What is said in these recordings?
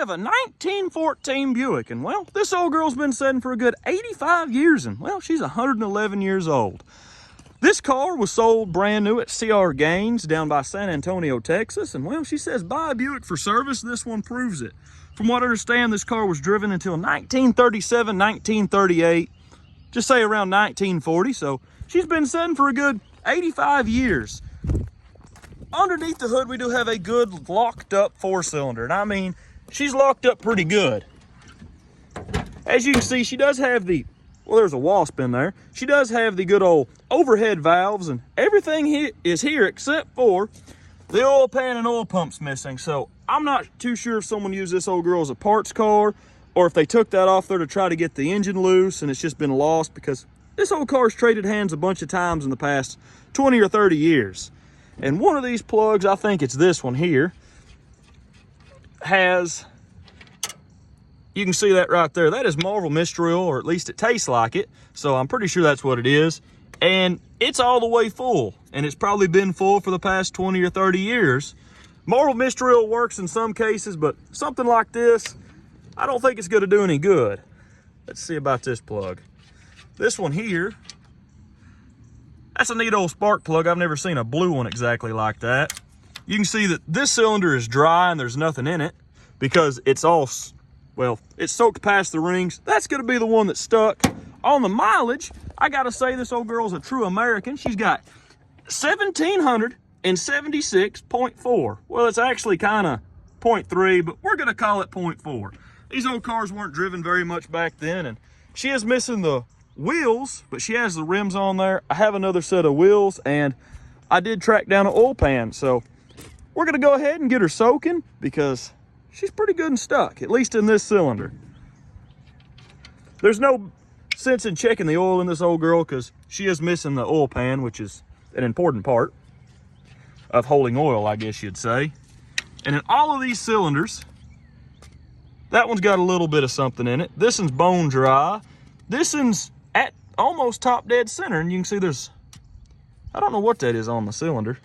have a 1914 Buick, and well, this old girl's been sitting for a good 85 years, and well, she's 111 years old. This car was sold brand new at CR Gaines down by San Antonio, Texas, and well, she says buy a Buick for service. This one proves it. From what I understand, this car was driven until 1937, 1938, just say around 1940, so she's been sitting for a good 85 years. Underneath the hood, we do have a good locked up 4-cylinder, and I mean, she's locked up pretty good. As you can see, she does have the, well, there's a wasp in there. She does have the good old overhead valves, and everything is here except for the oil pan and oil pump's missing. So I'm not too sure if someone used this old girl as a parts car or if they took that off there to try to get the engine loose and it's just been lost, because this old car's traded hands a bunch of times in the past 20 or 30 years. And one of these plugs, I think it's this one here, has, you can see that right there. That is Marvel Mystery Oil, or at least it tastes like it. So I'm pretty sure that's what it is. And it's all the way full. And it's probably been full for the past 20 or 30 years. Marvel Mystery Oil works in some cases, but something like this, I don't think it's going to do any good. Let's see about this plug. This one here, that's a neat old spark plug. I've never seen a blue one exactly like that. You can see that this cylinder is dry and there's nothing in it because it's all, well, it's soaked past the rings. That's going to be the one that's stuck. On the mileage, I got to say this old girl's a true American. She's got 1,776.4. Well, it's actually kind of 0.3, but we're going to call it 0.4. These old cars weren't driven very much back then, and she is missing the wheels, but she has the rims on there. I have another set of wheels, and I did track down an oil pan, so we're going to go ahead and get her soaking because she's pretty good and stuck, at least in this cylinder. There's no sense in checking the oil in this old girl because she is missing the oil pan, which is an important part of holding oil, I guess you'd say. And in all of these cylinders, that one's got a little bit of something in it. This one's bone dry. This one's at almost top dead center, and you can see there's, I don't know what that is on the cylinder.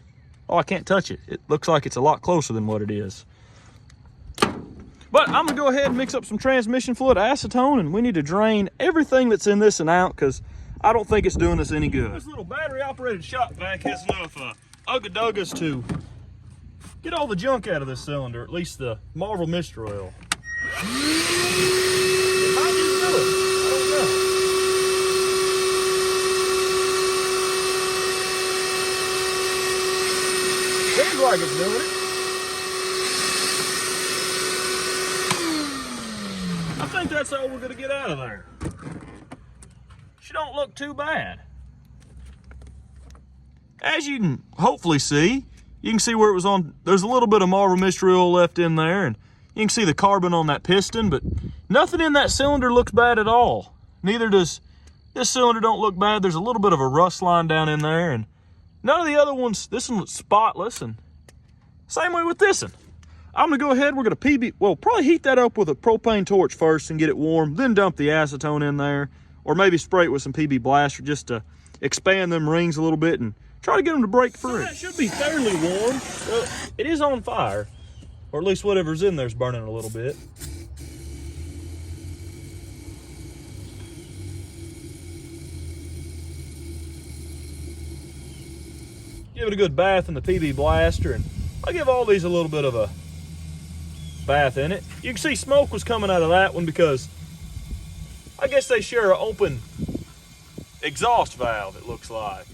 Oh, I can't touch it. It looks like it's a lot closer than what it is. But I'm gonna go ahead and mix up some transmission fluid, acetone, and we need to drain everything that's in this and out because I don't think it's doing us any good. This little battery operated shop vac has enough ugga-duggas to get all the junk out of this cylinder, at least the Marvel Mystery Oil. It might just do it. I don't know. Seems like it's doing it. I think that's all we're gonna get out of there. She don't look too bad. As you can hopefully see, you can see where it was on, there's a little bit of Marvel Mystery Oil left in there, and you can see the carbon on that piston, but nothing in that cylinder looks bad at all. Neither does this cylinder don't look bad. There's a little bit of a rust line down in there, and none of the other ones, this one looks spotless, and same way with this one. I'm gonna go ahead, we're gonna probably heat that up with a propane torch first and get it warm, then dump the acetone in there, or maybe spray it with some PB Blaster just to expand them rings a little bit and try to get them to break free. That should be fairly warm. It is on fire, or at least whatever's in there is burning a little bit. Give it a good bath in the PB Blaster, and I'll give all these a little bit of a bath in it. You can see smoke was coming out of that one because I guess they share an open exhaust valve, it looks like.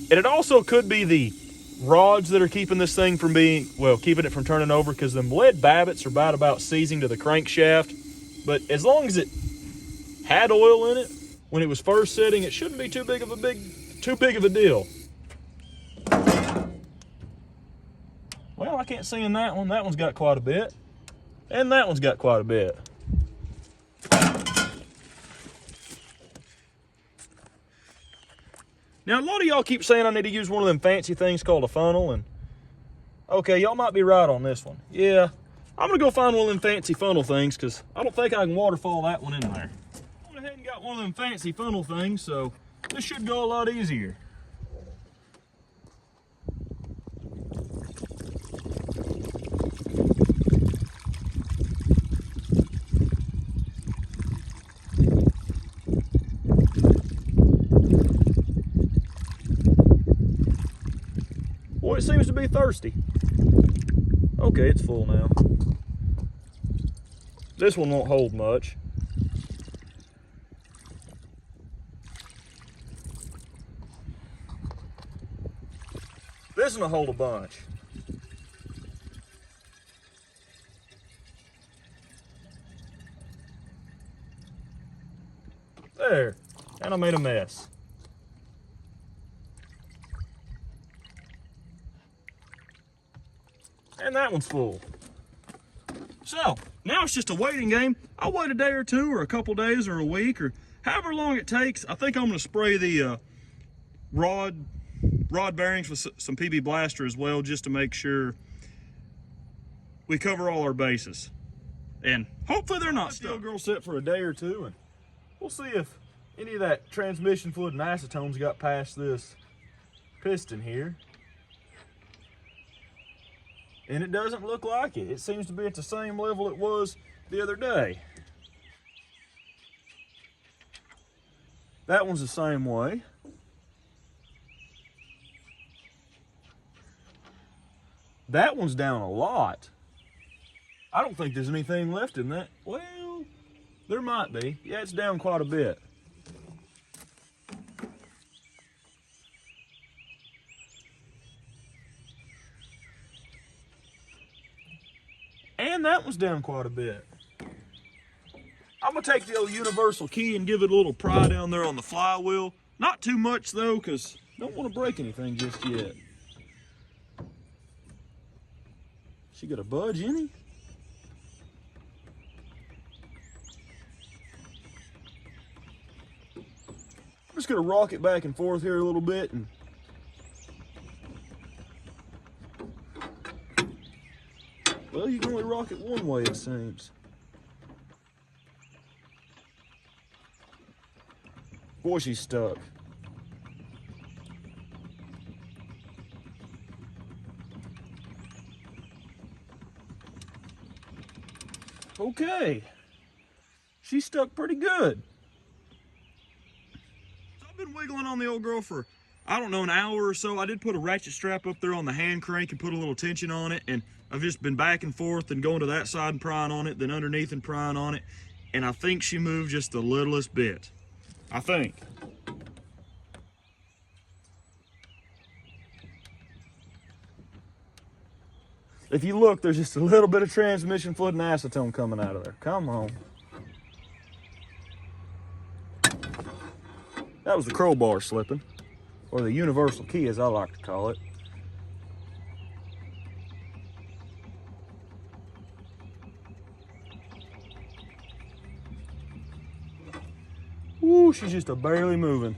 And it also could be the rods that are keeping this thing from being, well, keeping it from turning over, because them lead babbits are bad about seizing to the crankshaft. But as long as it had oil in it when it was first setting, it shouldn't be too big of a deal. Well, I can't see in that one. That one's got quite a bit. And that one's got quite a bit. Now, a lot of y'all keep saying I need to use one of them fancy things called a funnel, and okay, y'all might be right on this one. Yeah, I'm gonna go find one of them fancy funnel things because I don't think I can waterfall that one in there. I went ahead and got one of them fancy funnel things, so this should go a lot easier. Boy, it seems to be thirsty. Okay, it's full now. This one won't hold much. This one will hold a bunch. There, and I made a mess. And that one's full. So, now it's just a waiting game. I'll wait a day or two, or a couple days, or a week, or however long it takes. I think I'm gonna spray the rod bearings with some PB Blaster as well, just to make sure we cover all our bases. And hopefully they're not stuck. Let the old girl sit for a day or two, and we'll see if any of that transmission fluid and acetone's got past this piston here. And it doesn't look like it. It seems to be at the same level it was the other day. That one's the same way. That one's down a lot. I don't think there's anything left in that. Well, there might be. Yeah, it's down quite a bit. And that one's down quite a bit. I'm gonna take the old universal key and give it a little pry down there on the flywheel. Not too much though, because I don't want to break anything just yet. She got a budge in it? I'm just gonna rock it back and forth here a little bit, and well, you can only rock it one way, it seems. Boy, she's stuck. Okay, she's stuck pretty good. So I've been wiggling on the old girl for, I don't know, an hour or so. I did put a ratchet strap up there on the hand crank and put a little tension on it, and I've just been back and forth and going to that side and prying on it, then underneath and prying on it, and I think she moved just the littlest bit. I think. If you look, there's just a little bit of transmission fluid and acetone coming out of there. Come on. That was the crowbar slipping, or the universal key as I like to call it. Woo, she's just a barely moving.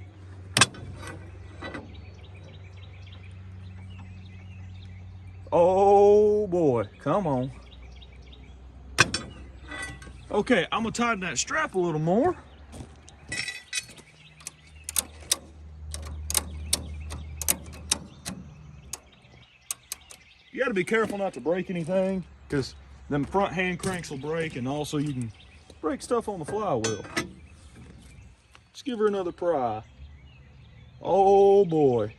Oh boy, come on. Okay, I'm gonna tighten that strap a little more. You gotta be careful not to break anything, because them front hand cranks will break, and also you can break stuff on the flywheel. Let's give her another pry. Oh boy.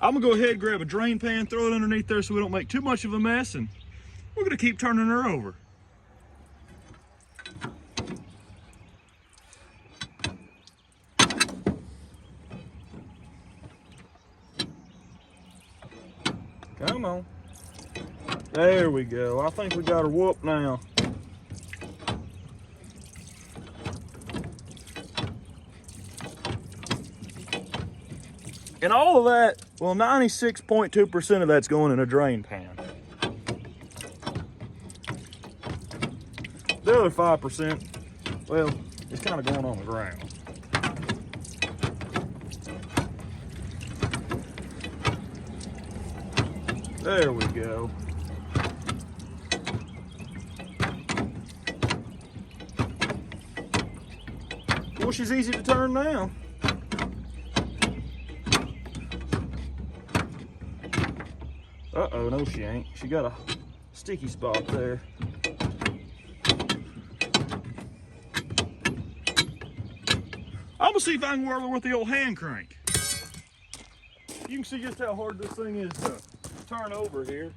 I'm gonna go ahead and grab a drain pan, throw it underneath there so we don't make too much of a mess, and we're gonna keep turning her over. Come on. There we go. I think we got her whooped now. And all of that, well, 96.2% of that's going in a drain pan. The other 5%, well, it's kind of going on the ground. There we go. Well, she's easy to turn now. Uh-oh, no she ain't. She got a sticky spot there. I'm gonna see if I can whirl her with the old hand crank. You can see just how hard this thing is to turn over here.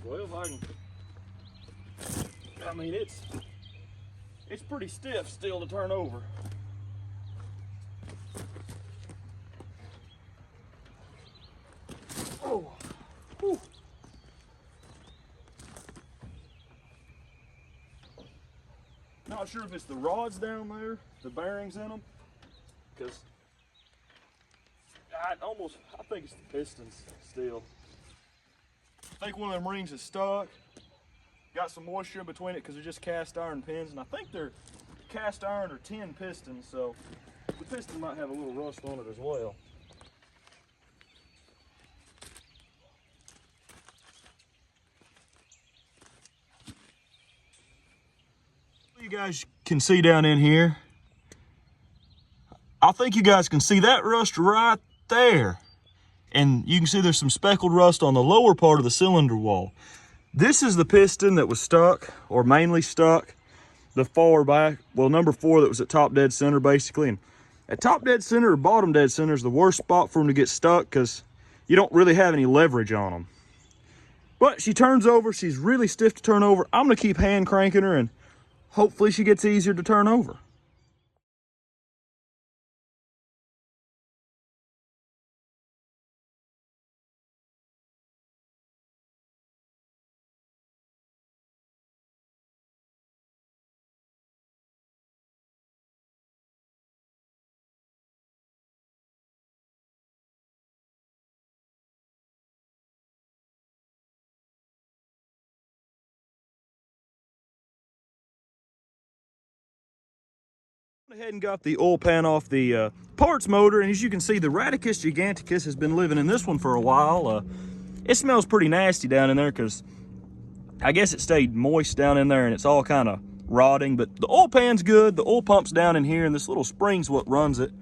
Well, I mean, it's pretty stiff still to turn over. Oh, whew. Not sure if it's the rods down there, the bearings in them, because I think it's the pistons still. I think one of them rings is stuck. Got some moisture in between it because they're just cast iron pins, and I think they're cast iron or tin pistons, so the piston might have a little rust on it as well. You guys can see down in here, I think you guys can see that rust right there. And you can see there's some speckled rust on the lower part of the cylinder wall. This is the piston that was stuck, or mainly stuck, the far back, well, number 4 that was at top dead center basically. And at top dead center or bottom dead center is the worst spot for them to get stuck because you don't really have any leverage on them. But she turns over, she's really stiff to turn over. I'm gonna keep hand cranking her and hopefully she gets easier to turn over. Ahead and got the oil pan off the parts motor, and as you can see, the Radicus Giganticus has been living in this one for a while. It smells pretty nasty down in there because I guess it stayed moist down in there and it's all kind of rotting, but the oil pan's good. The oil pump's down in here and this little spring's what runs it.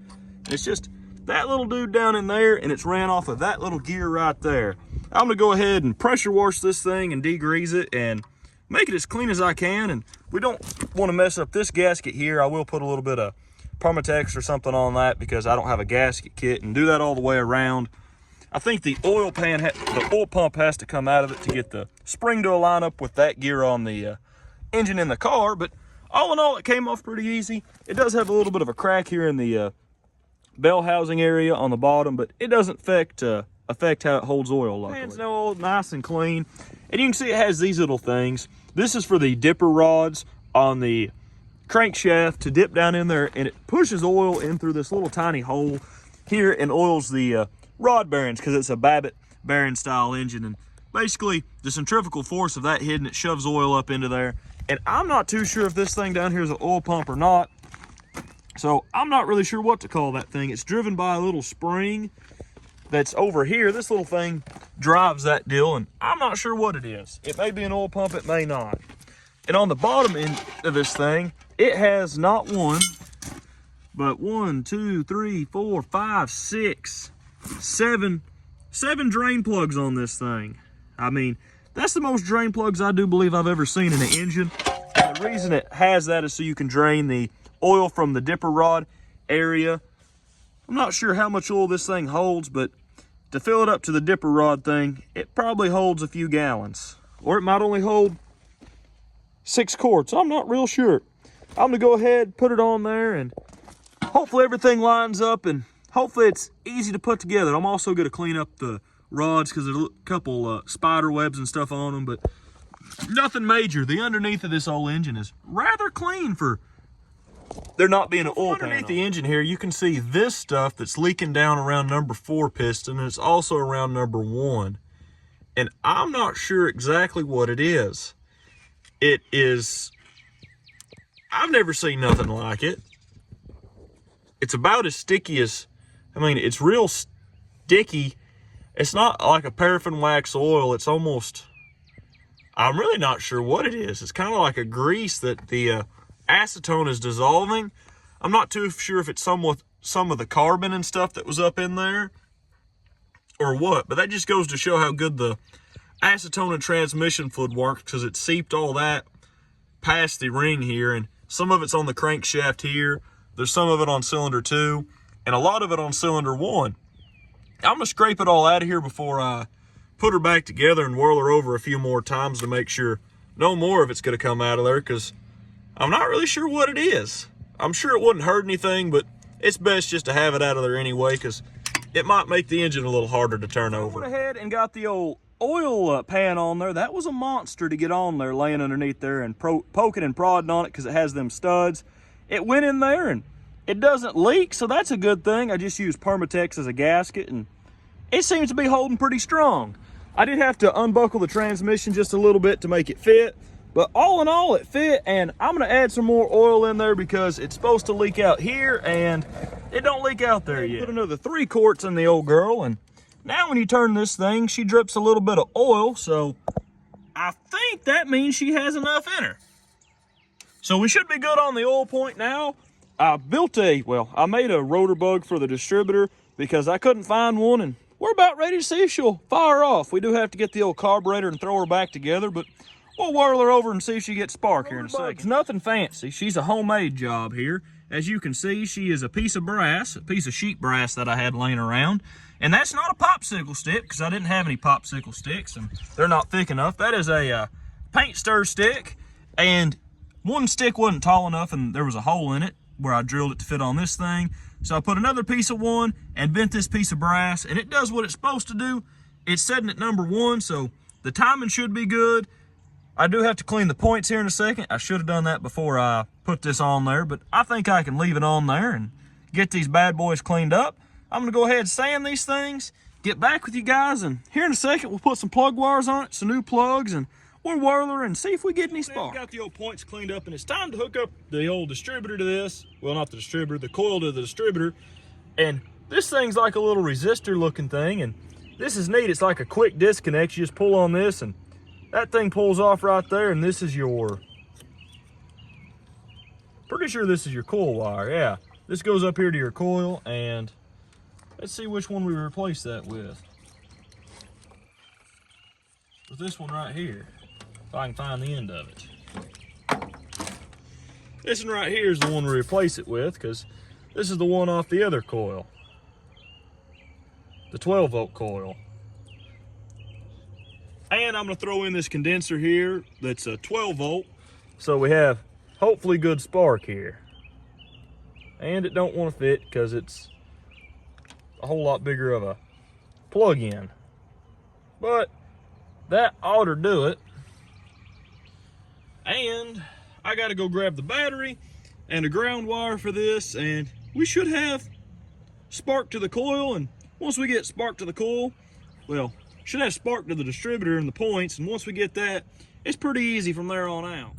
It's just that little dude down in there, and it's ran off of that little gear right there. I'm gonna go ahead and pressure wash this thing and degrease it and make it as clean as I can. And we don't want to mess up this gasket here. I will put a little bit of Permatex or something on that because I don't have a gasket kit, and do that all the way around. I think the oil pump has to come out of it to get the spring to line up with that gear on the engine in the car. But all in all, it came off pretty easy. It does have a little bit of a crack here in the bell housing area on the bottom, but it doesn't affect how it holds oil. Luckily. Pan's now all nice and clean, and you can see it has these little things. This is for the dipper rods on the crankshaft to dip down in there, and it pushes oil in through this little tiny hole here and oils the rod bearings because it's a Babbitt bearing style engine. And basically the centrifugal force of that hitting it shoves oil up into there. And I'm not too sure if this thing down here is an oil pump or not, so I'm not really sure what to call that thing. It's driven by a little spring that's over here. This little thing drives that deal, and I'm not sure what it is. It may be an oil pump, it may not. And on the bottom end of this thing, it has not one, but 1, 2, 3, 4, 5, 6, 7 drain plugs on this thing. I mean, that's the most drain plugs I do believe I've ever seen in an engine. And the reason it has that is so you can drain the oil from the dipper rod area. I'm not sure how much oil this thing holds, but to fill it up to the dipper rod thing, it probably holds a few gallons. Or it might only hold 6 quarts. I'm not real sure. I'm gonna go ahead, put it on there, and hopefully everything lines up, and hopefully it's easy to put together. I'm also gonna clean up the rods because there's a couple spider webs and stuff on them, but nothing major. The underneath of this old engine is rather clean for there not being an oil pan. Underneath the engine here, you can see this stuff that's leaking down around number 4 piston, and it's also around number 1. And I'm not sure exactly what it is. It is, I've never seen nothing like it. It's about as sticky as, I mean, it's real sticky. It's not like a paraffin wax oil. It's almost, I'm really not sure what it is. It's kind of like a grease that the acetone is dissolving. I'm not too sure if it's some of the carbon and stuff that was up in there or what, but that just goes to show how good the acetone and transmission fluid works, because it seeped all that past the ring here, and some of it's on the crankshaft here. There's some of it on cylinder 2 and a lot of it on cylinder 1. I'm gonna scrape it all out of here before I put her back together and whirl her over a few more times to make sure no more of it's gonna come out of there, because I'm not really sure what it is. I'm sure it wouldn't hurt anything, but it's best just to have it out of there anyway, because it might make the engine a little harder to turn over. I went ahead and got the old oil pan on there. That was a monster to get on there, laying underneath there and poking and prodding on it because it has them studs. It went in there and it doesn't leak, so that's a good thing. I just used Permatex as a gasket and it seems to be holding pretty strong. I did have to unbuckle the transmission just a little bit to make it fit, but all in all it fit, and I'm gonna add some more oil in there because it's supposed to leak out here and it don't leak out there yet. Put another 3 quarts in the old girl, and now when you turn this thing, she drips a little bit of oil, so I think that means she has enough in her. So we should be good on the oil point now. I made a rotor bug for the distributor because I couldn't find one, and we're about ready to see if she'll fire off. We do have to get the old carburetor and throw her back together, but we'll whirl her over and see if she gets spark here in a second. It's nothing fancy. She's a homemade job here. As you can see, she is a piece of brass, a piece of sheet brass that I had laying around. And that's not a popsicle stick, because I didn't have any popsicle sticks, and they're not thick enough. That is a paint stir stick, and one stick wasn't tall enough, and there was a hole in it where I drilled it to fit on this thing. So I put another piece of one and bent this piece of brass, and it does what it's supposed to do. It's setting at number 1, so the timing should be good. I do have to clean the points here in a second. I should have done that before I put this on there, but I think I can leave it on there and get these bad boys cleaned up. I'm gonna go ahead and sand these things, get back with you guys, and here in a second we'll put some plug wires on it, some new plugs, and we'll whirl her and see if we get any spark. Got the old points cleaned up, and it's time to hook up the old distributor to this. Well, not the distributor, the coil to the distributor. And this thing's like a little resistor looking thing, and this is neat. It's like a quick disconnect. You just pull on this and that thing pulls off right there, and this is your, pretty sure this is your coil wire. Yeah, this goes up here to your coil, and let's see which one we replace that with. With this one right here, if I can find the end of it. This one right here is the one we replace it with, because this is the one off the other coil, the 12-volt coil. And I'm going to throw in this condenser here that's a 12-volt, so we have hopefully good spark here. And it don't want to fit because it's a whole lot bigger of a plug-in. But that ought to do it. And I got to go grab the battery and a ground wire for this, and we should have spark to the coil. And once we get spark to the coil, well, should have spark to the distributor and the points, and once we get that, it's pretty easy from there on out.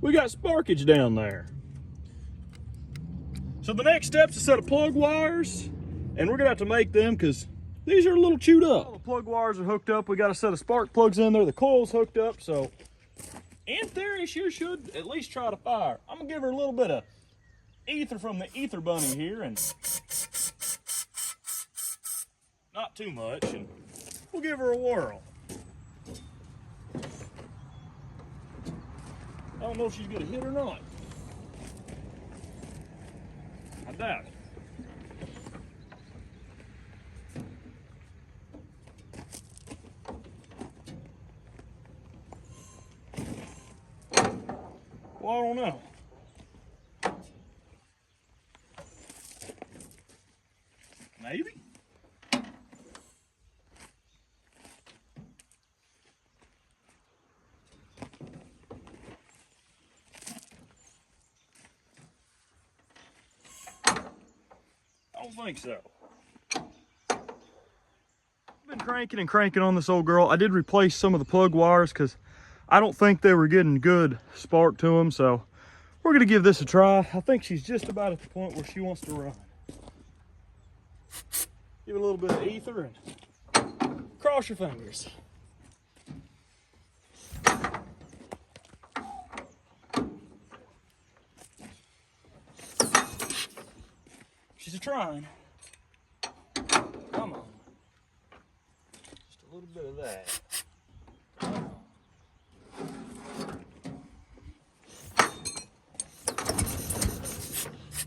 We got sparkage down there. So the next step is a set of plug wires, and we're gonna have to make them because these are a little chewed up. All the plug wires are hooked up. We got a set of spark plugs in there. The coil's hooked up, so in theory, she should at least try to fire. I'm gonna give her a little bit of ether from the ether bunny here, and not too much, and we'll give her a whirl. I don't know if she's gonna hit or not. I doubt it. Well, I don't know. Maybe? I don't think so. I've been cranking and cranking on this old girl. I did replace some of the plug wires because I don't think they were getting good spark to them, so we're gonna give this a try. I think she's just about at the point where she wants to run. Give it a little bit of ether and cross your fingers. She's a trying. Come on. Just a little bit of that.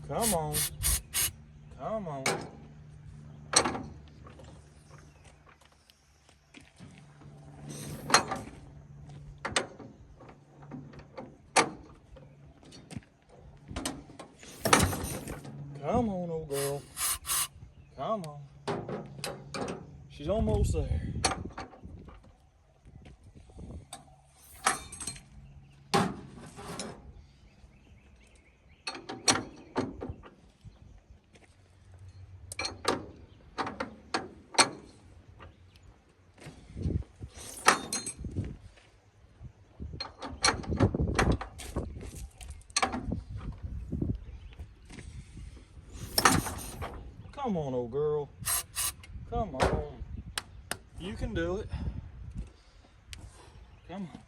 Come on. Come on. Come on, old girl. Come on. She's almost there. Come on, old girl. Come on. You can do it. Come on.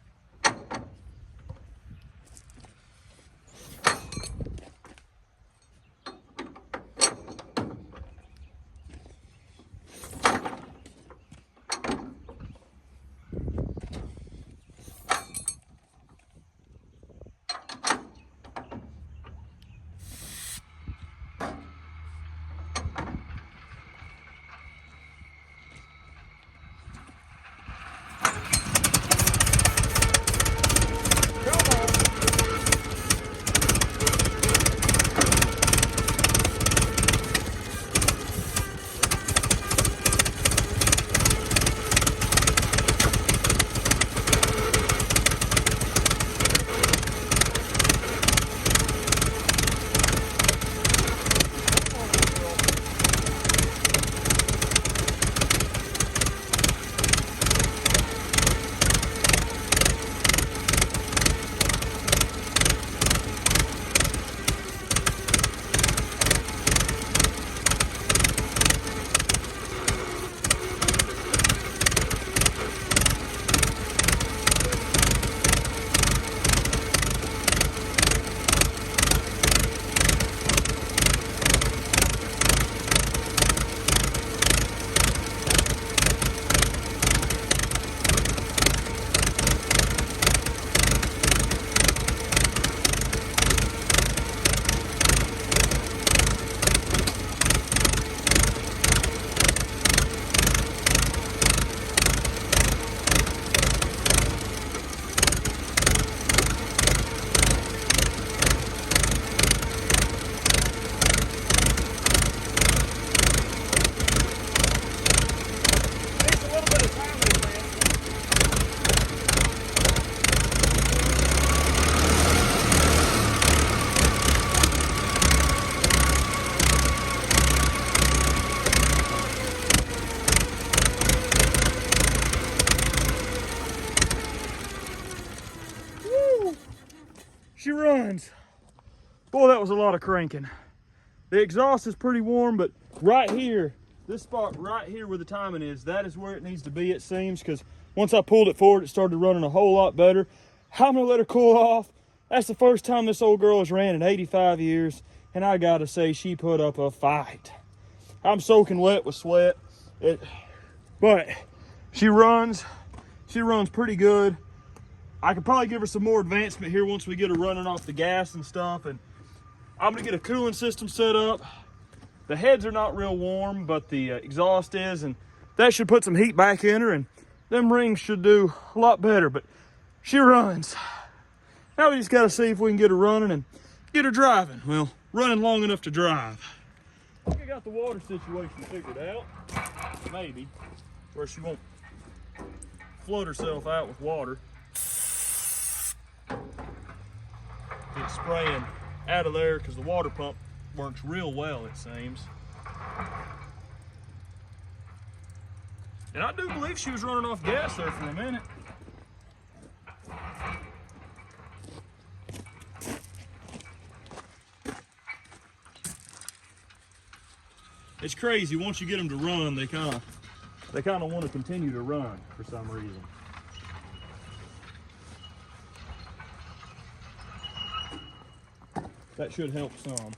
She runs. Boy, that was a lot of cranking. The exhaust is pretty warm, but right here, this spot right here where the timing is, that is where it needs to be, it seems, because once I pulled it forward, it started running a whole lot better. I'm gonna let her cool off. That's the first time this old girl has ran in 85 years, and I gotta say, she put up a fight. I'm soaking wet with sweat, but she runs pretty good. I could probably give her some more advancement here once we get her running off the gas and stuff, and I'm gonna get a cooling system set up. The heads are not real warm, but the exhaust is, and that should put some heat back in her, and them rings should do a lot better, but she runs. Now we just gotta see if we can get her running and get her driving. Well, running long enough to drive. I think I got the water situation figured out, maybe, where she won't flood herself out with water. Get spraying out of there because the water pump works real well, it seems. And I do believe she was running off gas there for a minute. It's crazy, once you get them to run, they kind of want to continue to run for some reason. That should help some.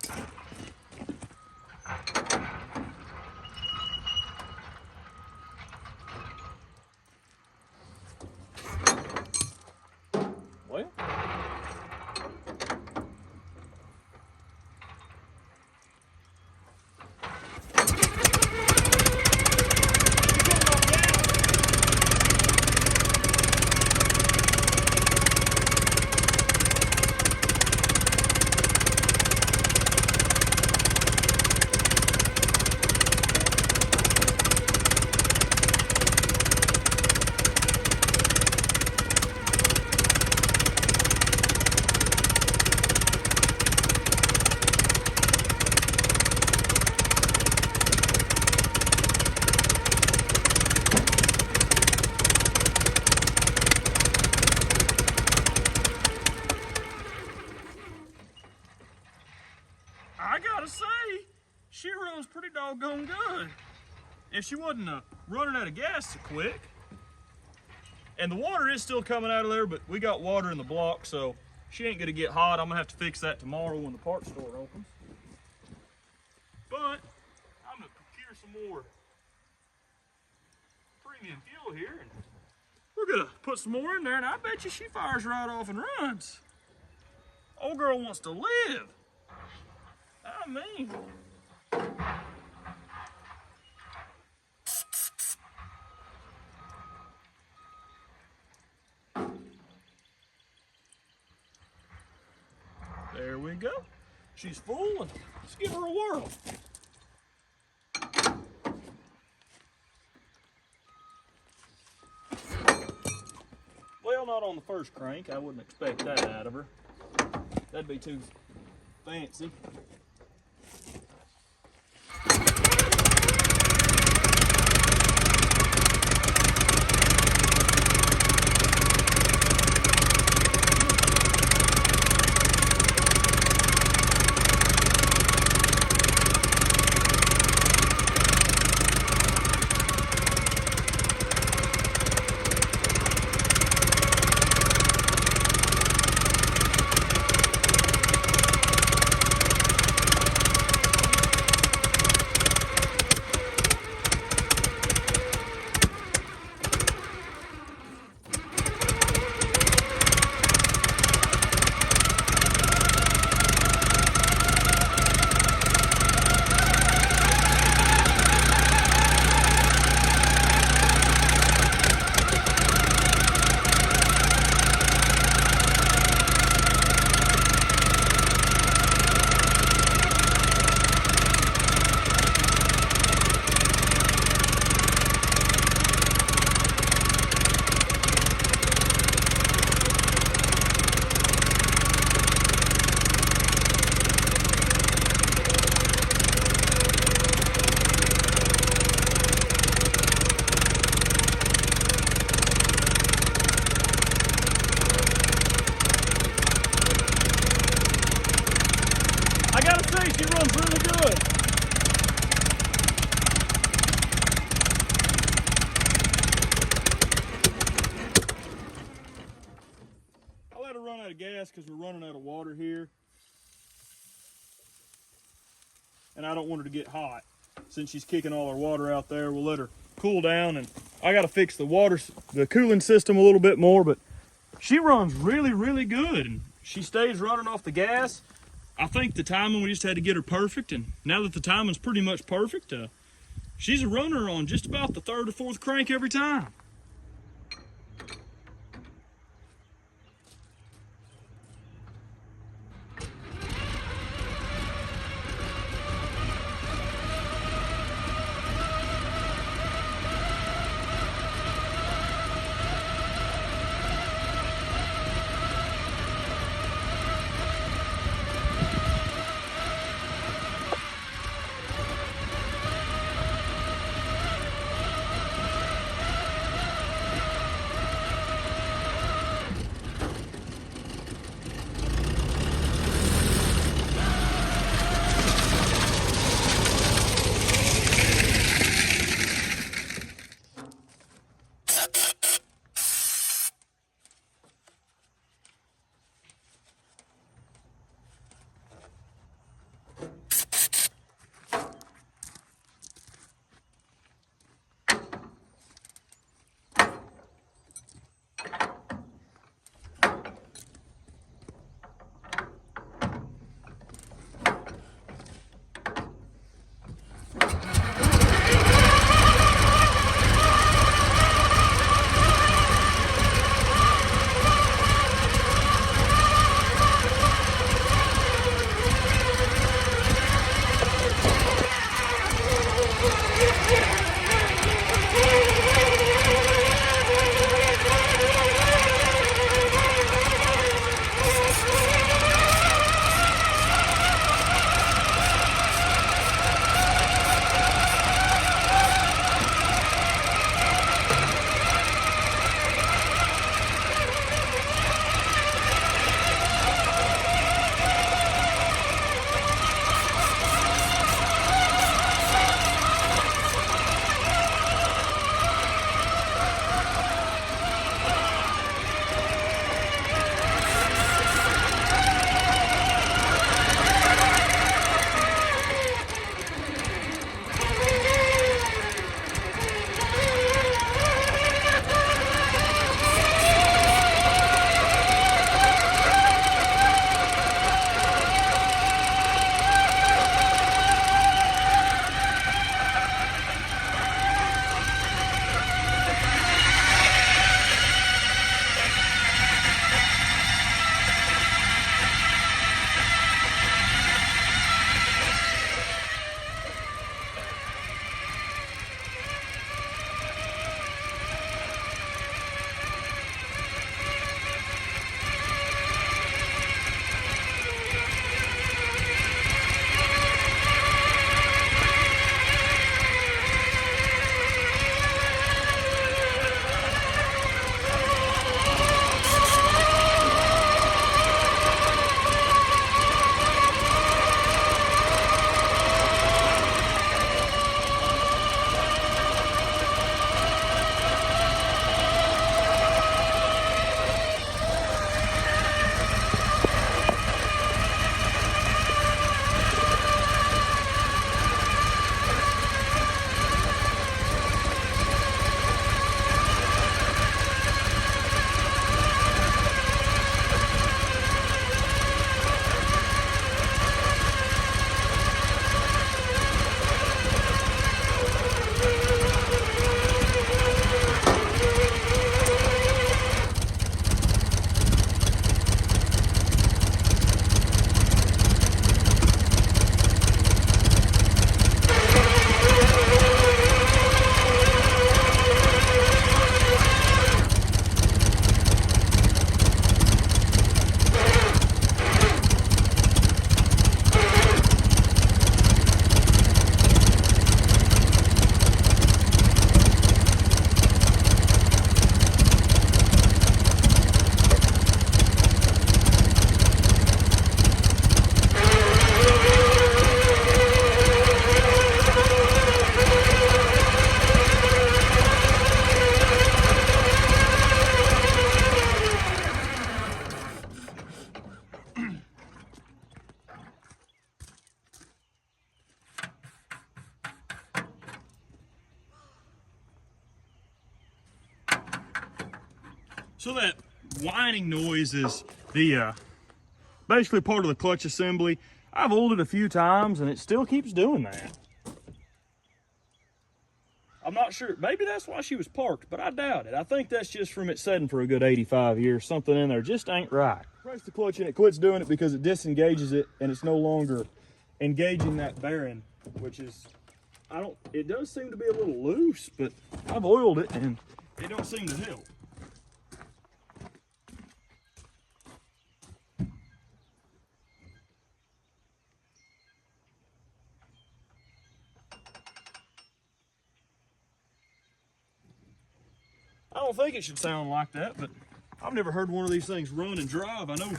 I gotta say, she runs pretty doggone good. If she wasn't running out of gas so quick. And the water is still coming out of there, but we got water in the block, so she ain't gonna get hot. I'm gonna have to fix that tomorrow when the parts store opens. But I'm gonna procure some more premium fuel here, and we're gonna put some more in there, and I bet you she fires right off and runs. Old girl wants to live. I mean. There we go. She's full, and let's give her a whirl. Well, not on the first crank. I wouldn't expect that out of her. That'd be too fancy. I gotta say, she runs really good. I let her run out of gas because we're running out of water here. And I don't want her to get hot. Since she's kicking all her water out there, we'll let her cool down, and I gotta fix the cooling system a little bit more, but she runs really, really good, and she stays running off the gas. I think the timing, we just had to get her perfect, and now that the timing's pretty much perfect, she's a runner on just about the third or fourth crank every time. So that whining noise is the basically part of the clutch assembly. I've oiled it a few times and it still keeps doing that. I'm not sure, maybe that's why she was parked, but I doubt it. I think that's just from it setting for a good 85 years. Something in there just ain't right. Press the clutch and it quits doing it because it disengages it and it's no longer engaging that bearing, which is, it does seem to be a little loose, but I've oiled it and it don't seem to help. I don't think it should sound like that, but I've never heard one of these things run and drive. I know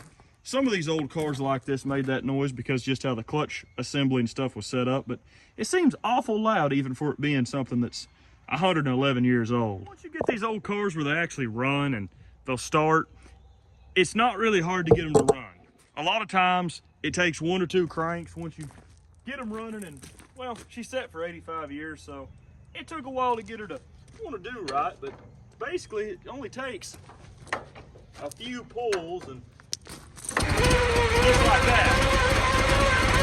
some of these old cars like this made that noise because just how the clutch assembly and stuff was set up, but it seems awful loud even for it being something that's 111 years old. Once you get these old cars where they actually run and they'll start, it's not really hard to get them to run. A lot of times it takes 1 or 2 cranks once you get them running, and well, she's set for 85 years, so it took a while to get her to want to do right, but basically it only takes a few pulls and just like that.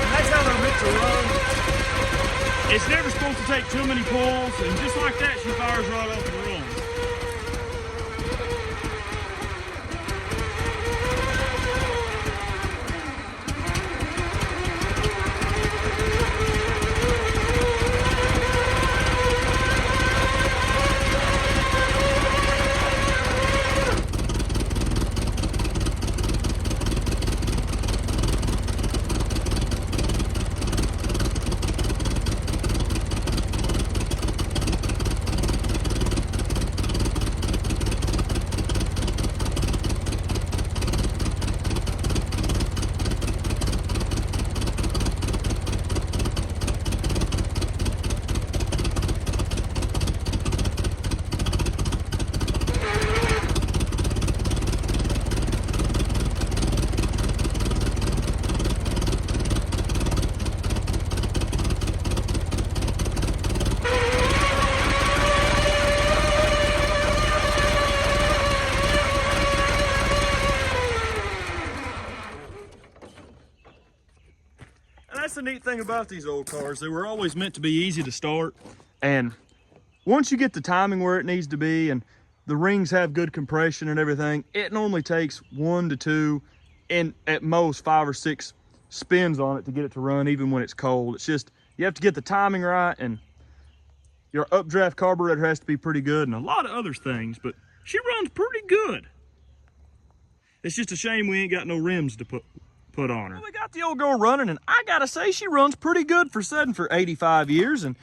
And that's how they're meant to run. It's never supposed to take too many pulls, and just like that she fires right off and runs. That's the neat thing about these old cars. They were always meant to be easy to start, and once you get the timing where it needs to be and the rings have good compression and everything, it normally takes 1 to 2 and at most 5 or 6 spins on it to get it to run even when it's cold. It's just, you have to get the timing right, and your updraft carburetor has to be pretty good and a lot of other things, but she runs pretty good. It's just a shame we ain't got no rims to put on her. Well, we got the old girl running, and I gotta say she runs pretty good for setting for 85 years, and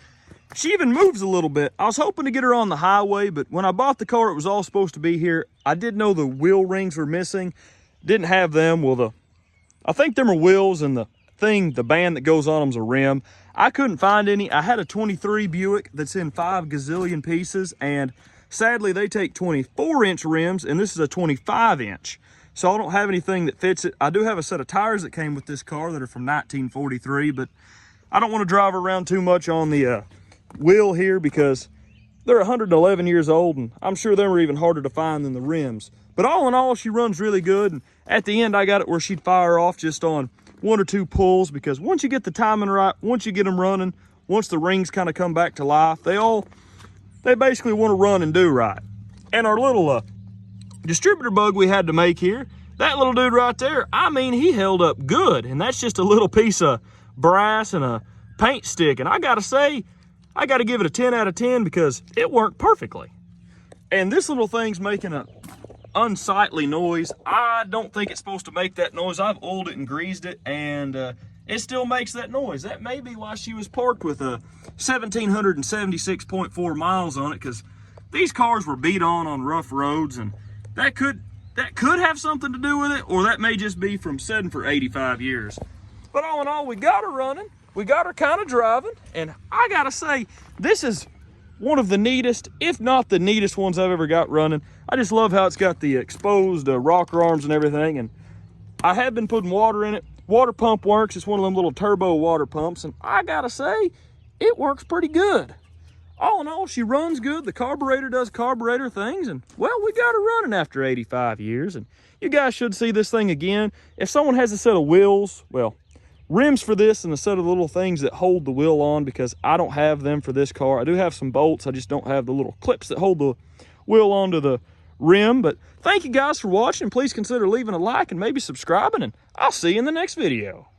she even moves a little bit. I was hoping to get her on the highway, but when I bought the car, it was all supposed to be here. I did know the wheel rings were missing. Didn't have them. Well, I think them are wheels, and the band that goes on them's a rim. I couldn't find any. I had a 23 Buick that's in 5 gazillion pieces, and sadly they take 24-inch rims, and this is a 25-inch. So I don't have anything that fits it. I do have a set of tires that came with this car that are from 1943, but I don't want to drive around too much on the wheel here because they're 111 years old, and I'm sure they were even harder to find than the rims. But all in all, she runs really good, and at the end I got it where she'd fire off just on 1 or 2 pulls, because once you get the timing right, once you get them running, once the rings kind of come back to life, they basically want to run and do right. And our little distributor bug we had to make here, that little dude right there, I mean, he held up good, and that's just a little piece of brass and a paint stick, and I gotta say, I gotta give it a 10 out of 10 because it worked perfectly. And this little thing's making an unsightly noise. I don't think it's supposed to make that noise. I've oiled it and greased it, and it still makes that noise. That may be why she was parked with a 1,776.4 miles on it, because these cars were beat on rough roads, and that could have something to do with it, or that may just be from setting for 85 years. But all in all, we got her running. We got her kind of driving, and I gotta say, this is one of the neatest, if not the neatest ones I've ever got running. I just love how it's got the exposed rocker arms and everything, and I have been putting water in it. Water pump works. It's one of them little turbo water pumps, and I gotta say, it works pretty good. all in all, she runs good. The carburetor does carburetor things, and well, we got her running after 85 years. And you guys should see this thing again. If someone has a set of wheels, well, rims for this and a set of little things that hold the wheel on, because I don't have them for this car. I do have some bolts, I just don't have the little clips that hold the wheel onto the rim. But thank you guys for watching. Please consider leaving a like and maybe subscribing, and I'll see you in the next video.